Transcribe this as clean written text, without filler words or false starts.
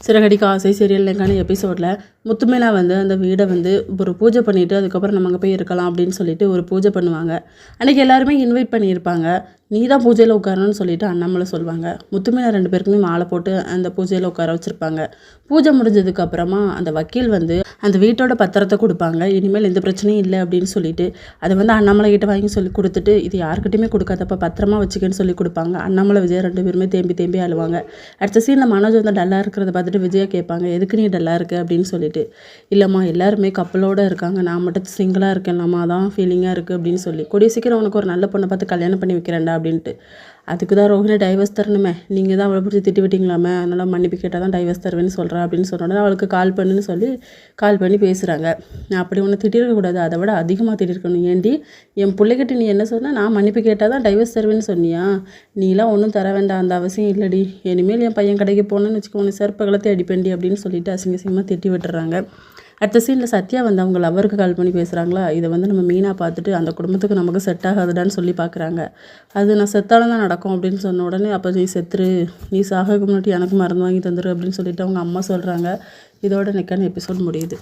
சிறகடிக்க ஆசை சீரியல்லைக்கான எபிசோடில் முத்துமேலா அந்த வீடை ஒரு பூஜை பண்ணிவிட்டு அதுக்கப்புறம் நம்ம அங்கே போய் இருக்கலாம் அப்படின்னு சொல்லிட்டு ஒரு பூஜை பண்ணுவாங்க. அன்றைக்கி எல்லாருமே இன்வைட் பண்ணியிருப்பாங்க. நீ தான் பூஜையில் உட்காரணும்னு சொல்லிட்டு அண்ணாமலை சொல்லுவாங்க. முத்துமேலா 2 பேருக்குமே மாலை போட்டு அந்த பூஜையில் உட்கார வச்சுருப்பாங்க. பூஜை முடிஞ்சதுக்கப்புறமா அந்த வக்கீல் அந்த வீட்டோட பத்திரத்தை கொடுப்பாங்க. இனிமேல் எந்த பிரச்சனையும் இல்லை அப்படின்னு சொல்லிட்டு அதை அண்ணாமலை கிட்ட வாங்கி சொல்லி கொடுத்துட்டு இது யாருக்கிட்டையுமே கொடுக்காதப்ப பத்திரமா வச்சுக்கன்னு சொல்லி கொடுப்பாங்க. அண்ணாமலை விஜய் 2 பேருமே தேம்பி அழுவாங்க. அடுத்த சீனில் மனோஜ் டல்லாக இருக்கிறத பார்த்துட்டு விஜயா கேட்பாங்க, எதுக்கு நீ டல்லாக இருக்கு அப்படின்னு சொல்லிட்டு. இல்லைம்மா எல்லாருமே கப்பலோடு இருக்காங்க, நான் மட்டும் சிங்கிளாக இருக்கேன்லாமா, அதான் ஃபீலிங்காக இருக்குது அப்படின்னு சொல்லி. கூடிய சீக்கிரம் உனக்கு ஒரு நல்ல பொண்ணை பார்த்து கல்யாணம் பண்ணி வைக்கிறேன்டா அப்படின்ட்டு. அதுக்கு தான் ரோஹிணி டைவர்ஸ் தரணுமே, நீங்கள் தான் அவளை பிடிச்சி திட்டி விட்டீங்களாமே, அதனால் மன்னிப்பு கேட்டால் தான் டைவர்ஸ் தருவேன்னு சொல்கிறேன் அப்படின்னு சொன்னோட அவளுக்கு கால் பண்ணுன்னு சொல்லி கால் பண்ணி பேசுகிறாங்க. நான் அப்படி ஒன்று திட்டிருக்கக்கூடாது, அதை விட அதிகமாக திட்டிருக்கணும். ஏண்டி என் பிள்ளைகிட்ட நீ என்ன சொன்ன, நான் மன்னிப்பு கேட்டால் தான் டைவர்ஸ் தருவேன்னு சொன்னியா? நீலாம் ஒன்றும் தர வேண்டாம், அந்த அவசியம் இல்லடி. இனிமேல் என் பையன் கடைக்கு போனேன்னு வச்சுக்கோங்க, செருப்பை கலத்தி அடிப்பேண்டி அப்படின்னு சொல்லிட்டு அசிங்கமாக திட்டி விட்டுறாங்க. அடுத்த சீனில் சத்யா அவங்க லவருக்கு கால் பண்ணி பேசுகிறாங்களா, இதை நம்ம மீனா பார்த்துட்டு அந்த குடும்பத்துக்கு நமக்கு செட் ஆகாதுடான்னு சொல்லி பார்க்குறாங்க. அது நான் செத்தாலும் தான் நடக்கும் அப்படின்னு சொன்ன உடனே, அப்போ நீ செத்துரு, நீ சாகக்கு முன்னாடி எனக்கு மருந்து வாங்கி தந்துரு அப்படின்னு சொல்லிட்டு அவங்க அம்மா சொல்கிறாங்க. இதோட நெக்கான எபிசோட் முடியுது.